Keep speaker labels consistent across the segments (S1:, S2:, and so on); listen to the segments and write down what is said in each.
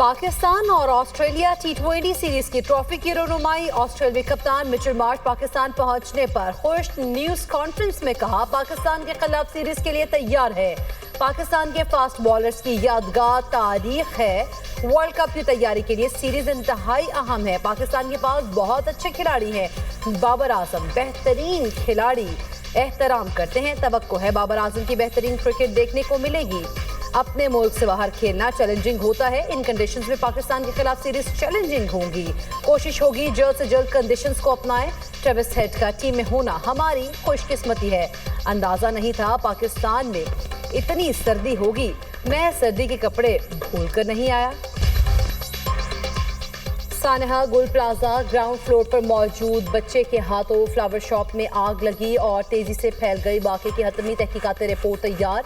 S1: पाकिस्तान और Australia T20 series की trophy की रोनुमाई। ऑस्ट्रेलियाई कप्तान मिचेल मार्श पाकिस्तान पहुंचने पर खुश। न्यूज कॉन्फ्रेंस में कहा पाकिस्तान के खिलाफ सीरीज के लिए तैयार है। पाकिस्तान के फास्ट बॉलर्स की यादगार तारीख है। वर्ल्ड कप की तैयारी के लिए सीरीज इंतहाई अहम है। पाकिस्तान के पास बहुत अच्छे खिलाड़ी हैं। बाबर आजम बेहतरीन खिलाड़ी, एहतराम करते हैं। तवक्को है बाबर आजम की बेहतरीन क्रिकेट देखने को मिलेगी। अपने मुल्क से बाहर खेलना चैलेंजिंग होता है। इन कंडीशंस में पाकिस्तान के खिलाफ सीरीज चैलेंजिंग होगी। कोशिश होगी जल्द से जल्द कंडीशंस को अपनाएं। ट्रेविस हेड का टीम में होना हमारी खुशकिस्मती है। अंदाजा नहीं था पाकिस्तान में इतनी सर्दी होगी। मैं सर्दी के कपड़े भूल कर नहीं आया। सानहा गुल प्लाजा ग्राउंड फ्लोर पर मौजूद बच्चे के हाथों फ्लावर शॉप में आग लगी और तेजी से फैल गई। वाकई की हतमी तहकीकात रिपोर्ट तैयार।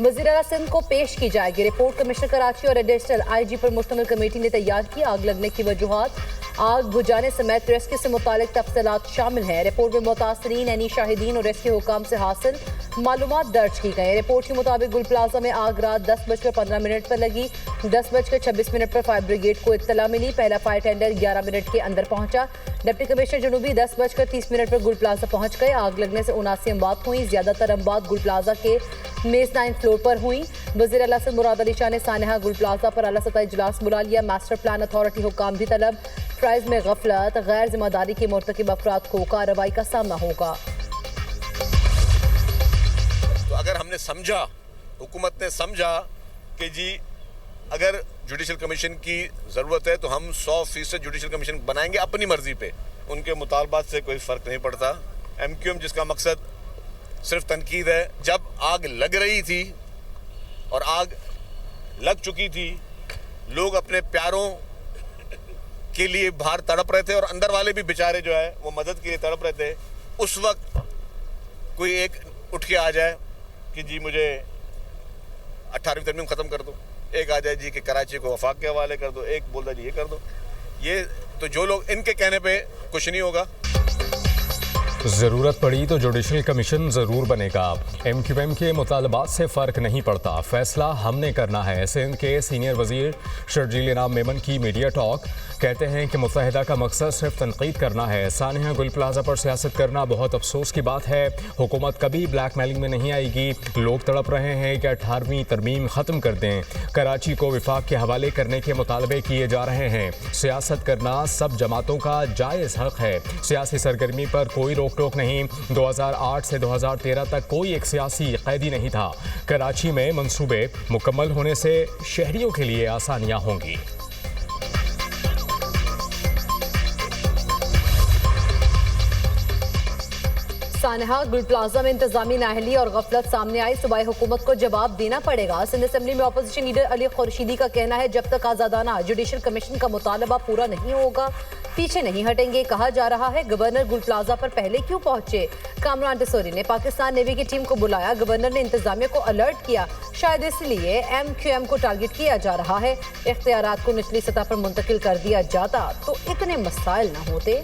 S1: वज़ीर-ए-आला सिंध को पेश की जाएगी रिपोर्ट। कमिश्नर कराची और एडिशनल IG पर मुश्तमिल कमेटी ने तैयार की। आग लगने की वजूहात, आग बुझाने समेत रेस्क्यू से मुतालिक तफसीलात शामिल हैं। रिपोर्ट में मुतासरीन, यानी शाहिदीन और रेस्क्यू हुकाम से हासिल मालूमात दर्ज की गई। रिपोर्ट के मुताबिक गुल प्लाजा में आग रात 10:15 पर लगी। 10:26 पर फायर ब्रिगेड को इत्तला मिली। पहला फायर टेंडर 11 मिनट के अंदर पहुंचा। डिप्टी कमिश्नर जनूबी 10:30 पर गुल प्लाजा पहुंच गए। आग लगने से 79 अमवात हुई। ज्यादातर अमवात गुल प्लाजा के मेज़ 9 फ्लोर पर हुई। वज़ीर-ए-आला सिंध मुराद अली शाह ने सानहा गुल प्लाजा पर आला सतह इजलास बुला लिया। मास्टर प्लान अथॉरिटी हुकाम भी तलब। प्राइज में गफलत, गैर जिम्मेदारी के मुर्तकिब अफराद को कार्रवाई का सामना होगा।
S2: तो अगर हमने समझा, हुकूमत ने समझा कि जी अगर जुडिशल कमीशन की ज़रूरत है तो हम 100% जुडिशल कमीशन बनाएंगे अपनी मर्जी पे। उनके मुतालबात से कोई फ़र्क नहीं पड़ता। MQM जिसका मकसद सिर्फ तनकीद है, जब आग लग रही थी और आग लग चुकी थी, लोग अपने प्यारों के लिए बाहर तड़प रहे थे और अंदर वाले भी बेचारे जो है वो मदद के लिए तड़प रहे थे। उस वक्त कोई एक उठ के आ जाए कि जी मुझे 18वीं तरमीम ख़त्म कर दो, एक आ जाए जी कि कराची को वफाक के हवाले कर दो, एक बोलता जी ये कर दो। ये तो जो लोग इनके कहने पे कुछ नहीं होगा।
S3: ज़रूरत पड़ी तो जुडिशल कमीशन ज़रूर बनेगा। MQM के मुतालबात से फ़र्क नहीं पड़ता, फैसला हमने करना है। सिंध के सीनियर वज़ीर शर्जील इनाम मेमन की मीडिया टॉक। कहते हैं कि मुत्तहिदा का मकसद सिर्फ तनकीद करना है। सानहा गुल प्लाजा पर सियासत करना बहुत अफसोस की बात है। हुकूमत कभी ब्लैकमेलिंग में नहीं आएगी। लोग तड़प रहे हैं कि 18वीं तरमीम ख़त्म कर दें। कराची को विफाक के हवाले करने के मुतालबे किए जा रहे हैं। सियासत करना सब जमातों का जायज़ हक़ है। सियासी सरगर्मी पर कोई रोक टोक नहीं। 2008 से 2013 तक कोई एक सियासी कैदी नहीं था। कराची में मंसूबे मुकम्मल होने से शहरियों के लिए आसानियां होंगी।
S1: सानहा गुल प्लाजा में इंतजामी नाअहली और गफलत सामने आई। सूबाई हुकूमत को जवाब देना पड़ेगा। सिंध असेंबली में अपोजिशन लीडर अली खुर्शीदी का कहना है जब तक आज़ादाना जुडिशल कमीशन का मुतालबा पूरा नहीं होगा पीछे नहीं हटेंगे। कहा जा रहा है गवर्नर गुल प्लाजा पर पहले क्यों पहुंचे। कामरान टिसोरी ने पाकिस्तान नेवी की टीम को बुलाया। गवर्नर ने इंतजामिया को अलर्ट किया। शायद इसलिए MQM को टारगेट किया जा रहा है। इख्तियारात को निचली सतह पर मुंतकिल कर दिया जाता तो इतने मसाइल न होते।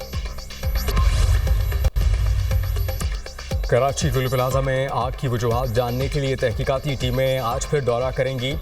S3: कराची गुल प्लाजा में आग की वजूहात जानने के लिए तहकीकाती टीमें आज फिर दौरा करेंगी।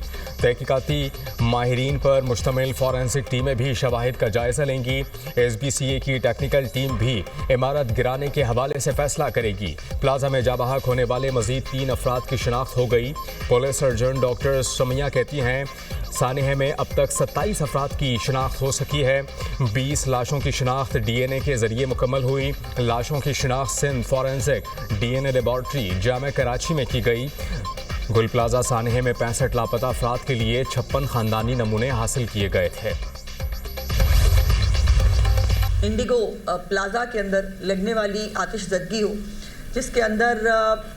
S3: तहकीकाती माहिरीन पर मुश्तमिल फॉरेंसिक टीमें भी शवाहिद का जायज़ा लेंगी। SBCA की टेक्निकल टीम भी इमारत गिराने के हवाले से फैसला करेगी। प्लाजा में जाबहक होने वाले मज़ीद 3 अफराद की शिनाख्त हो गई। पुलिस सर्जन डॉक्टर समिया कहती हैं सानहा में अब तक 27 अफराद की शिनाख्त हो सकी है। 20 लाशों की शिनाख्त DNA के ज़रिए मुकम्मल हुई। लाशों की शिनाख्त सिंध फॉरेंसिक DNA लेबॉर्ट्री जामे कराची में की गई। गुल प्लाजा सानहे में 65 लापता अफराद के लिए 56 ख़ानदानी नमूने हासिल किए गए थे।
S4: इंडिगो प्लाजा के अंदर लगने वाली आतिशज़दगी हो जिसके अंदर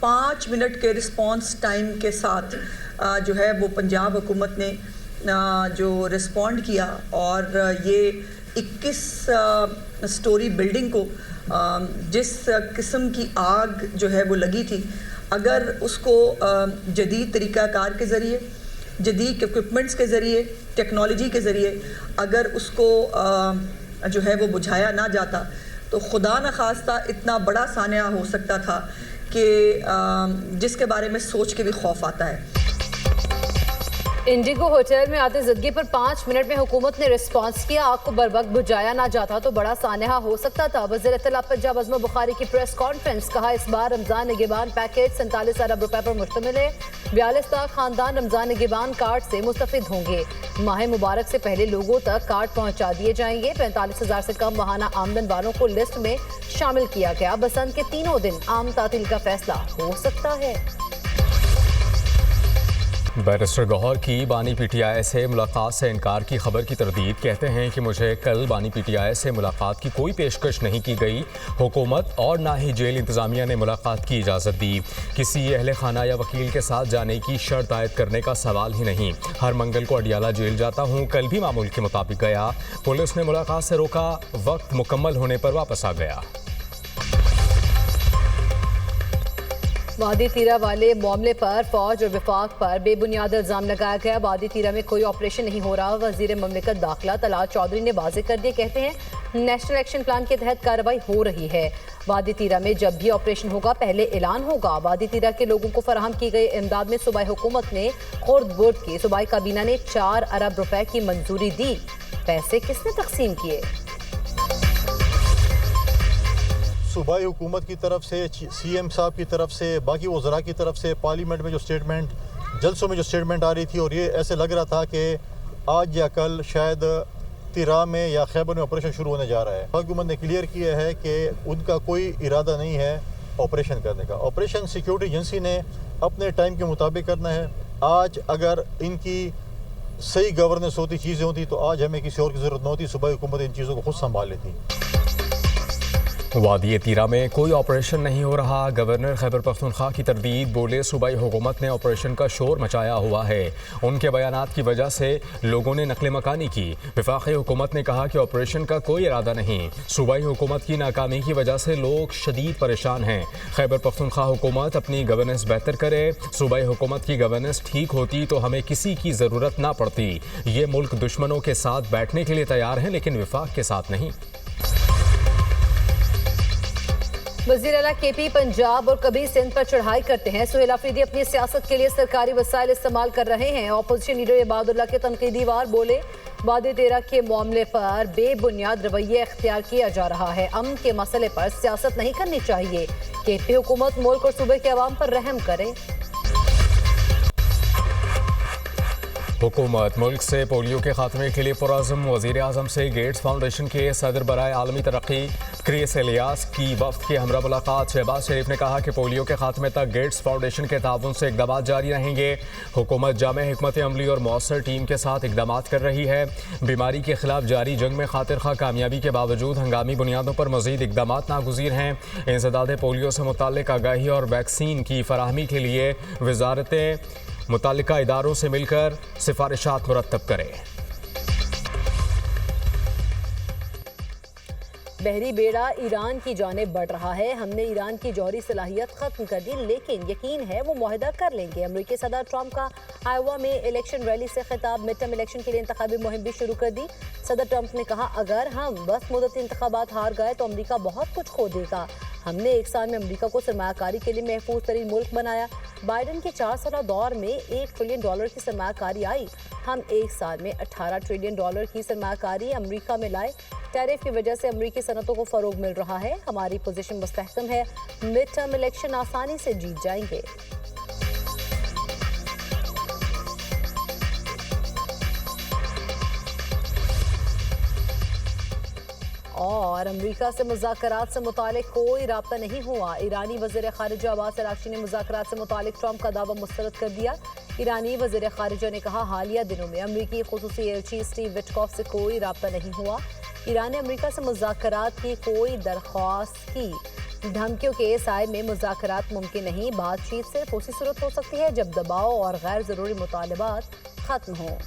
S4: 5 मिनट के रिस्पांस टाइम के साथ जो है वो पंजाब हुकूमत ने जो रिस्पॉन्ड किया और ये 21 स्टोरी बिल्डिंग को जिस किस्म की आग जो है वो लगी थी, अगर उसको जदीद तरीक़ाकार के ज़रिए, जदीद इक्विपमेंट्स के ज़रिए, टेक्नोलॉजी के ज़रिए अगर उसको जो है वो बुझाया ना जाता तो खुदा न खास्ता इतना बड़ा सान्या हो सकता था कि जिसके बारे में सोच के भी खौफ आता है।
S1: इंडिगो होटल में आतिशबाजी पर 5 मिनट में हुकूमत ने रिस्पांस किया। आग को बर्वक्त बुझाया ना जाता तो बड़ा सानहा हो सकता था। वज़ीर इत्तला पंजाब अज़म बुखारी की प्रेस कॉन्फ्रेंस, कहा इस बार रमजान निगहबान पैकेज 47 अरब रुपए पर मुश्तमिल है। 42 लाख खानदान रमजान निगहबान कार्ड से मुस्तफिद होंगे। माह मुबारक से पहले लोगों तक कार्ड पहुंचा दिए जाएंगे। 45,000 से कम माहाना आमदन वालों को लिस्ट में शामिल किया गया। बसंत के तीनों दिन आम तातील का फैसला हो सकता है।
S3: बैरिस्टर गौहर की बानी पीटीआई से मुलाकात से इनकार की खबर की तरदीद, कहते हैं कि मुझे कल बानी पीटीआई से मुलाकात की कोई पेशकश नहीं की गई। हुकूमत और ना ही जेल इंतज़ामिया ने मुलाकात की इजाज़त दी। किसी अहले खाना या वकील के साथ जाने की शर्त आयद करने का सवाल ही नहीं। हर मंगल को अडियाला जेल जाता हूँ। कल भी मामूल के मुताबिक गया। पुलिस ने मुलाकात से रोका। वक्त मुकम्मल होने पर वापस आ गया।
S1: वादी तीरा वाले मामले पर फौज और विफाक पर बेबुनियाद इल्जाम लगाया गया। वादी तीरा में कोई ऑपरेशन नहीं हो रहा। वजीर ममलिकत दाखिला तलाल चौधरी ने वाजे कर दिए। कहते हैं नेशनल एक्शन प्लान के तहत कार्रवाई हो रही है। वादी तीरा में जब भी ऑपरेशन होगा पहले ऐलान होगा। वादी तीरा के लोगों को फराहम की गई इमदाद में सूबाई हुकूमत ने खुर्द बुर्द की सूबाई काबीना ने 4 अरब रुपए की मंजूरी दी। पैसे किसने तकसीम किए?
S5: सूबाई हुकूमत की तरफ से, सीएम साहब की तरफ से, बाकी वज़रा की तरफ से, पार्लियामेंट में जो स्टेटमेंट, जलसों में जो स्टेटमेंट आ रही थी, और ये ऐसे लग रहा था कि आज या कल शायद तिरा में या खैबर में ऑपरेशन शुरू होने जा रहा है। हुकूमत ने क्लियर किया है कि उनका कोई इरादा नहीं है ऑपरेशन करने का। ऑपरेशन सिक्योरिटी एजेंसी ने अपने टाइम के मुताबिक करना है। आज अगर इनकी सही गवर्नेंस होती, चीज़ें होती, तो आज हमें किसी और की ज़रूरत न होती। सूबाई हुकूमत इन चीज़ों को खुद संभाल लेती।
S3: वादी तीरा में कोई ऑपरेशन नहीं हो रहा। गवर्नर खैबर पख्तूनख्वा की तरदीद, बोले सूबाई हुकूमत ने ऑपरेशन का शोर मचाया हुआ है। उनके बयानात की वजह से लोगों ने नकल मकानी की। वफाकी हुकूमत ने कहा कि ऑपरेशन का कोई इरादा नहीं। सूबाई हुकूमत की नाकामी की वजह से लोग शदीद परेशान हैं। खैबर पख्तूनख्वा हुकूमत अपनी गवर्नेंस बेहतर करे। सूबाई हुकूमत की गवर्नेंस ठीक होती तो हमें किसी की ज़रूरत ना पड़ती। ये मुल्क दुश्मनों के साथ बैठने के लिए तैयार है, लेकिन विफाक के साथ नहीं।
S1: वज़ीर आला केपी पंजाब और कबीर सिंध पर चढ़ाई करते हैं। सुहेल अफरीदी अपनी सियासत के लिए सरकारी वसाइल इस्तेमाल कर रहे हैं। अपोजिशन लीडर इबादुल्लाह के तनकीदी वार, बोले वादी तेरा के मामले पर बेबुनियाद रवैया इख्तियार किया जा रहा है। अमन के मसले पर सियासत नहीं करनी चाहिए। केपी हुकूमत मुल्क और सूबे के अवाम पर रहम करे।
S3: हुकूमत मुल्क से पोलियो के खात्मे के लिए पुरअज़्म। वज़ीर आज़म से गेट्स फाउंडेशन के सदर बराए आलमी तरक्की क्रिस एलियास की वफ़द के हमरा मुलाकात। शहबाज शरीफ ने कहा कि पोलियो के खात्मे तक गेट्स फाउंडेशन के ताउन से इक़दाम जारी रहेंगे। हुकूमत जामे हिकमत अमली और मौसर टीम के साथ इक़दाम कर रही है। बीमारी के खिलाफ जारी जंग में खातिर खा कामयाबी के बावजूद हंगामी बुनियादों पर मज़ीद इक़दाम नागुज़ीर हैं। इंसदाद पोलियो से मुताल्लिक़ आगाही और वैक्सीन की फराहमी के लिए वज़ारतें मुताल्लिका इदारों से मिलकर सिफारिशात मुरतब करें।
S1: बहरी बेड़ा ईरान की जानिब बढ़ रहा है। हमने ईरान की जौहरी सलाहियत खत्म कर दी, लेकिन यकीन है वो मुआहदा कर लेंगे। अमेरिकी सदर ट्रंप का आयोवा में इलेक्शन रैली से खिताब। मिड टर्म इलेक्शन के लिए इंतखाबी मुहिम भी शुरू कर दी। सदर ट्रंप ने कहा, अगर हम बस मुद्दती इंतखाबात हार गए तो अमेरिका बहुत कुछ खो देगा। हमने एक साल में अमेरिका को सरमायाकारी के लिए महफूज तरीन मुल्क बनाया। बाइडन के 4 साल दौर में $1 ट्रिलियन की सरमायाकारी आई। हम एक साल में $18 ट्रिलियन की सरमायाकारी अमेरिका में लाए। टैरिफ की वजह से अमेरिकी सनतों को फरोग मिल रहा है। हमारी पोजीशन मुस्तहकम है। मिड टर्म इलेक्शन आसानी से जीत जाएंगे। और अमेरिका से मुज़ाकरात से मुतालिक कोई राब्ता नहीं हुआ। ईरानी वज़ीर ख़ारिजा अब्बास अराग़ची ने मुज़ाकरात से मुतालिक ट्रंप का दावा मुस्तरद कर दिया। ईरानी वज़ीर ख़ारिजा ने कहा, हालिया दिनों में अमेरिकी ख़ुसूसी एलची स्टीव विटकॉफ से कोई राब्ता नहीं हुआ। ईरान ने अमेरिका से मुज़ाकरात की कोई दरख्वास्त की। धमकियों के साए में मुज़ाकरात मुमकिन नहीं। बातचीत सिर्फ उसी सूरत हो सकती है जब दबाव और गैर ज़रूरी मुतालबात ख़त्म हों।